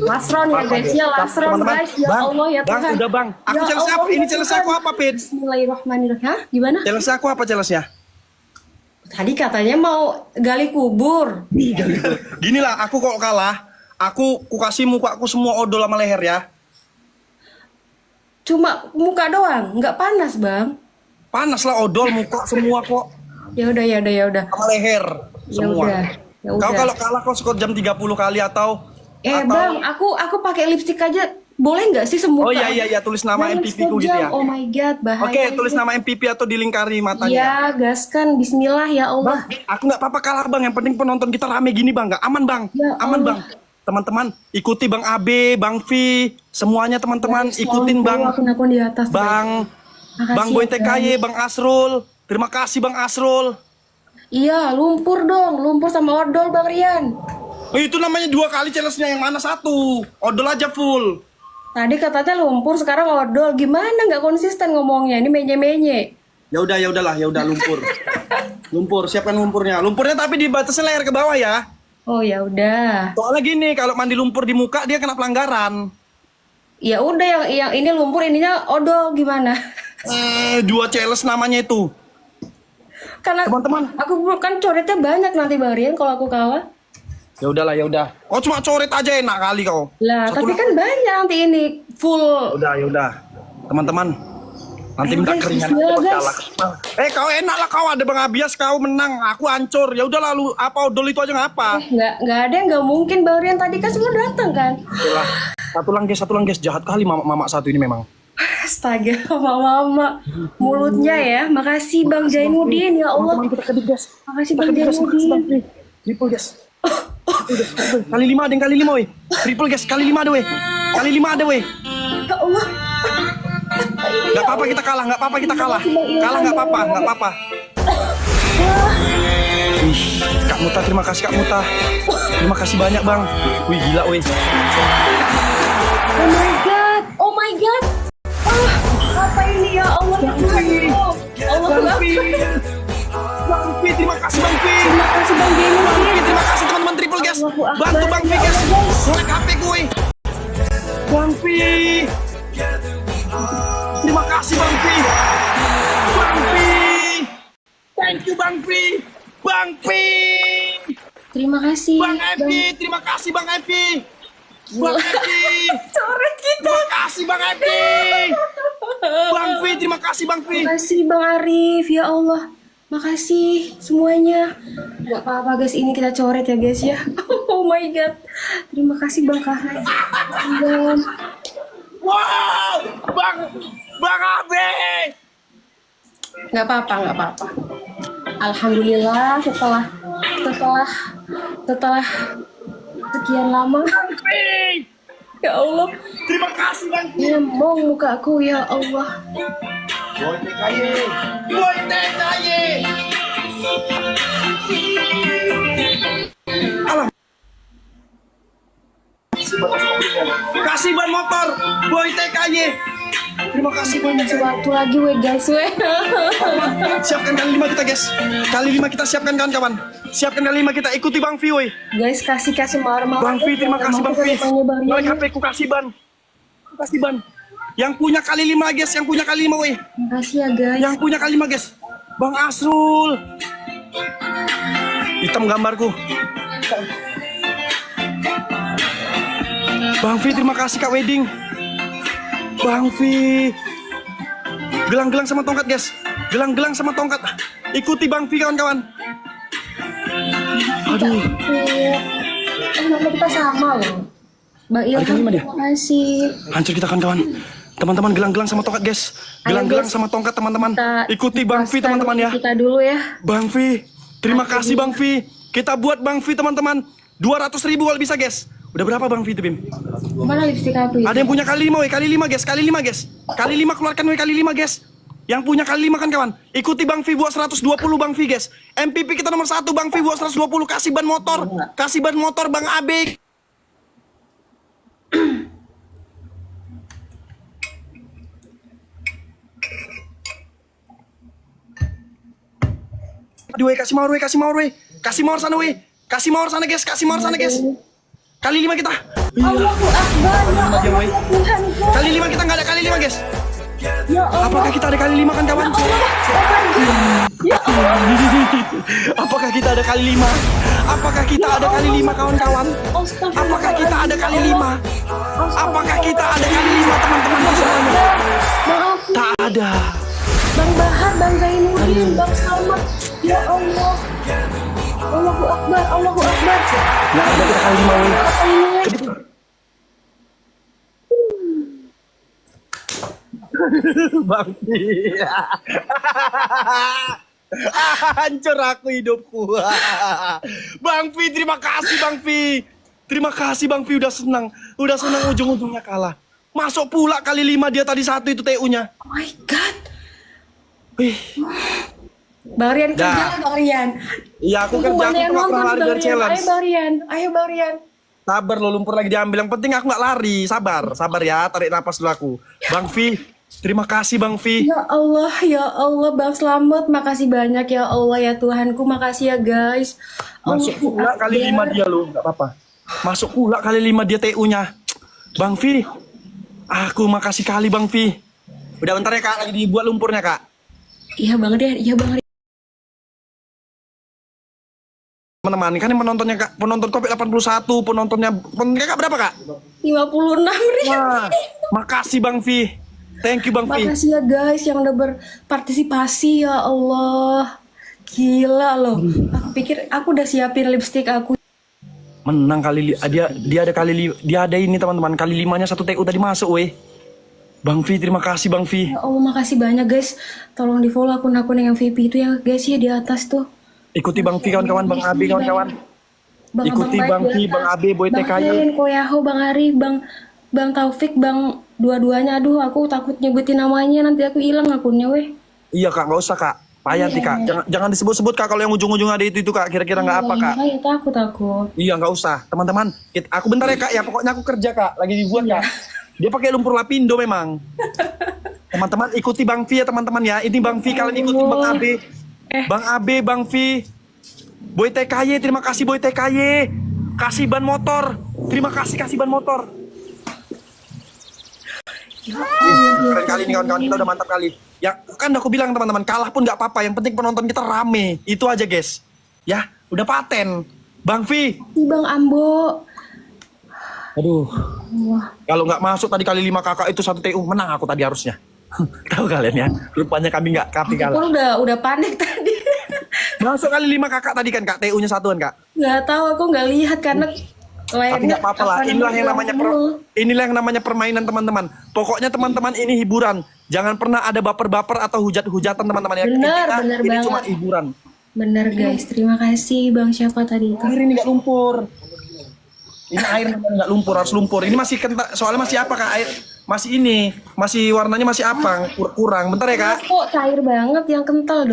Lasron ya guys, ya lasron guys. Ya Allah ya Bang, Tuhan. udah bang. Aku Ya challenge Allah, apa? Ini ya challenge Tuhan. aku apa, Pit? Bismillahirrahmanirrahim. Hah? Gimana? Challenge aku apa challenge-nya? Tadi katanya mau gali kubur. Gini lah, aku kalau kalah, aku kasih muka aku semua odol sama leher ya. Cuma muka doang, nggak panas bang. Panas lah odol muka semua kok. Ya udah ya udah ya udah. Sama leher Ya semua. udah. Ya Kau udah. kalau kalah kau skor jam 30 kali atau Bang, aku pakai lipstik aja boleh nggak sih semua? Oh iya tulis nama Jangan MPP ku gitu sekejam. ya. Oh my god, bahaya. Oke, tulis nama MPP atau dilingkari matanya. Ya, gaskan. Bismillah ya Allah. Bang, aku nggak apa-apa kalah bang. Yang penting penonton kita rame gini bang, nggak aman bang, Ya aman Allah. bang. Teman-teman ikuti Bang AB, Bang V, semuanya teman-teman Guys, ikutin tolong Bang, akun-akun di atas. Bang, Makasih Bang Boy ya, TKY, guys. Bang Asrul. Terima kasih Bang Asrul. Iya, lumpur dong, lumpur sama odol Bang Rian. Oh, itu namanya 2 kali challenge-nya, yang mana 1? Odol aja full. Tadi katanya lumpur, sekarang odol. Gimana nggak konsisten ngomongnya? Ini menye-menye. Ya udahlah, ya udah lumpur. Lumpur, siapkan lumpurnya. Lumpurnya tapi dibatasi leher ke bawah ya. Oh ya udah. Soalnya gini, kalau mandi lumpur di muka dia kena pelanggaran. Ya udah yang ini lumpur, ininya odol gimana? 2 challenge namanya itu. Karena Teman-teman. aku kan coretnya banyak nanti Bang Rian kalau aku kalah. Ya udahlah, ya udah. Kau cuma coret aja enak kali kau. Lah, Satu tapi kan banyak nanti ini full. ya udah. Teman-teman. Nanti Ayo, minta guys, keringan bismillah, aku guys. kalah. Kau enak lah kau ada Bang Abias kau menang, aku hancur. Ya udah lalu apa odol itu aja ngapa? Nggak ada yang nggak mungkin Bang Rian tadi kan semua datang kan. Itulah. Satu lang guys, jahat kali mama satu ini memang. Astaga, mama mulutnya ya. Makasih Bang Jainuddin ya Allah. Teman-teman kita kedip guys. Makasih Bang Jainuddin. Triple guys. Kali 5 ada yang kali 5 weh. Triple guys, kali 5 ada weh. Kali 5 ada weh. Ya Allah. Gak apa-apa kita kalah, gak apa-apa kita kalah. Kalah gak apa-apa, gak apa-apa. Wih, Kak Muta, terima kasih Kak Muta. Terima kasih banyak Bang. Wih gila weh. Oh my god. Oh my god. Apa ini ya Allah. Allah Bang Pi. Akbar. Bang Pi, terima kasih Bang Pi. Terima kasih Bang Bang Pi, Jainuddin. terima kasih teman-teman triple guys. Allahu Akbar. Bantu Bang Pi Ya guys. Allah, guys. Ngolek HP gue. Bang Pi. Terima kasih Bang Pi. Bang Pi. Thank you Bang Pi. Bang Pi. Terima kasih. Bang Epi, terima kasih Bang Epi. Bang Epi. Coret kita. Terima kasih Bang Epi. Bang Pi, terima kasih Bang Pi. Makasih Bang Arif, ya Allah. Makasih semuanya. Gak apa-apa guys, ini kita coret ya guys ya. Oh my god. Terima kasih Bang Kahai. Wow, Bang Abe. Gak apa-apa, gak apa-apa. Alhamdulillah setelah sekian lama. Bang Pi. Ya Allah. Terima kasih Bang Pi. Nyembong mukaku ya Allah. Boy TKY. Boy TKY. Alah. Kasih ban motor, Boy TKY. Terima kasih banyak. Sewaktu lagi we guys we. Siapkan kali 5 kita guys. Kali 5 kita siapkan kawan-kawan. Siapkan kali 5 kita ikuti Bang V woi. Guys kasih marah-marah. Bang V terima kasih Bang V. Bang HP ku kasih ban. Ku kasih ban. Yang punya kali 5 guys, yang punya kali 5 woi. Makasih ya guys. Yang punya kali 5 guys. Bang Asrul. Hitam gambarku. Bang V terima kasih Kak Wedding. Bang V. Gelang-gelang sama tongkat guys. Gelang-gelang sama tongkat. Ikuti Bang V kawan-kawan. Aduh. Nama kita sama loh. Bang Ilham terima kasih. Hancur kita kawan-kawan. Teman-teman gelang-gelang sama tongkat guys. Gelang-gelang sama tongkat teman-teman. Ikuti Bang V teman-teman ya. Kita dulu ya. Bang V. Terima kasih Bang V. Kita buat Bang V teman-teman. 200.000 kalau bisa guys. Udah berapa Bang V itu Bim? Mana lipstik aku itu? Ada yang punya kali 5 weh, kali 5 guys, kali 5 guys. Kali 5 keluarkan weh, kali 5 guys. Yang punya kali 5 kan kawan. Ikuti Bang V buat 120 Bang V guys. MPP kita nomor 1 Bang V buat 120, kasih ban motor. Kasih ban motor Bang AB. Aduh weh, kasih mawar weh, kasih mawar weh. Kasih mawar sana weh. Kasih mawar sana guys, kasih mawar sana guys. Kali 5 kita. Allahu Akbar. Ya Allah Jam, ya Tuhanku. Kali 5 kita nggak ada kali 5 guys. Ya Allah. Apakah kita ada kali 5 kan kawan? Ya Allah. Ya Allah. Apakah kita ada kali 5? Apakah kita ada kali 5 kawan-kawan? Apakah kita ada kali 5? Apakah kita ada kali 5 teman-teman semuanya? Maaf. Tak ada. Bang Bahar, Bang Zainuddin, Bang Salmat. Ya Allah. Allahu Akbar, Allahu Akbar. Nggak ada kita kali 5 weh. Apa ini? Bang Fi. Hancur aku hidupku. Bang Fi, terima kasih Bang Fi. Terima kasih Bang Fi, udah senang. Udah senang ujung-ujungnya kalah. Masuk pula kali 5 dia tadi 1 itu TU-nya. Oh my God. Wih. Bang Rian kerja, Dah. Bang Rian. Iya aku kerja, aku tuh gak pernah lari dari challenge. Ayo Bang Rian, ayo Bang Rian. Sabar lo, lumpur lagi diambil. Yang penting aku gak lari. Sabar ya, tarik napas dulu aku. Bang Fi, terima kasih Bang Fi. Ya Allah, Bang Slamet, makasih banyak ya Allah ya Tuhanku, makasih ya guys. Masuk pula kali 5 dia lo, gak apa-apa. Masuk pula kali 5 dia TU-nya. Bang Fi, aku makasih kali Bang Fi. Udah bentar ya Kak, lagi dibuat lumpurnya Kak. Iya Bang Rian, iya Bang Rian. Teman-teman, kan yang penontonnya Kak, penonton Kopik 81, penontonnya Kakak berapa Kak? 56.000. Wah, makasih Bang Fi. Thank you Bang Fi. Makasih ya guys yang udah berpartisipasi ya Allah. Gila loh. Aku pikir aku udah siapin lipstick aku. Menang kali dia ada dia ada ini teman-teman, kali 5-nya 1 TU tadi masuk weh. Bang Fi, terima kasih Bang Fi. Ya Allah, makasih banyak guys. Tolong di follow akun-akun yang VIP itu ya guys ya di atas tuh. Ikuti Bang Fi kawan-kawan, Bang Abi kawan-kawan. Ikuti Bang Fi, Bang Abi, Boy Bang TKY. Rin, Koyaho, Bang Ari, Bang Taufik, Bang dua-duanya. Aduh, aku takut nyebutin namanya nanti aku hilang akunnya weh. Iya Kak, nggak usah Kak. Payah nanti Kak. Jangan disebut-sebut Kak kalau yang ujung-ujung ada itu Kak. Kira-kira nggak apa Kak? Iya, takut aku. Iya nggak usah. Teman-teman, aku bentar ya Kak ya. Pokoknya aku kerja Kak. Lagi dibuat Kak. Dia pakai lumpur lapindo memang. Teman-teman ikuti Bang Fi ya teman-teman ya. Ini Bang Fi, kalian ikuti Bang Abe. Bang Abe, Bang Fi. Boy TKY, terima kasih Boy TKY. Kasih ban motor. Terima kasih ban motor. Keren kali ini kawan-kawan, kita udah mantap kali. Ya kan aku bilang teman-teman, kalah pun nggak apa-apa. Yang penting penonton kita rame. Itu aja guys. Ya, udah paten. Bang Fi. Bang Ambo. Aduh. Wah. Kalau nggak masuk tadi kali 5 kakak itu 1 TU, menang aku tadi harusnya. Tahu kalian ya, rupanya kami kalah. Aku udah panik tadi. Masuk kali 5 kakak tadi kan Kak, TU-nya satuan Kak. Nggak tahu, aku nggak lihat karena Tapi nggak apa-apa lah, inilah yang namanya permainan teman-teman. Pokoknya teman-teman ini hiburan. Jangan pernah ada baper-baper atau hujat-hujatan teman-teman ya. Bener Ini banget. cuma hiburan. Bener guys, terima kasih Bang siapa tadi itu. Air ini nggak lumpur. Ini air nggak lumpur, harus lumpur. Ini masih kental, soalnya masih apa Kak? Air masih ini, masih warnanya masih apa? Kurang. Bentar ya Kak. Kok cair banget yang kental dong.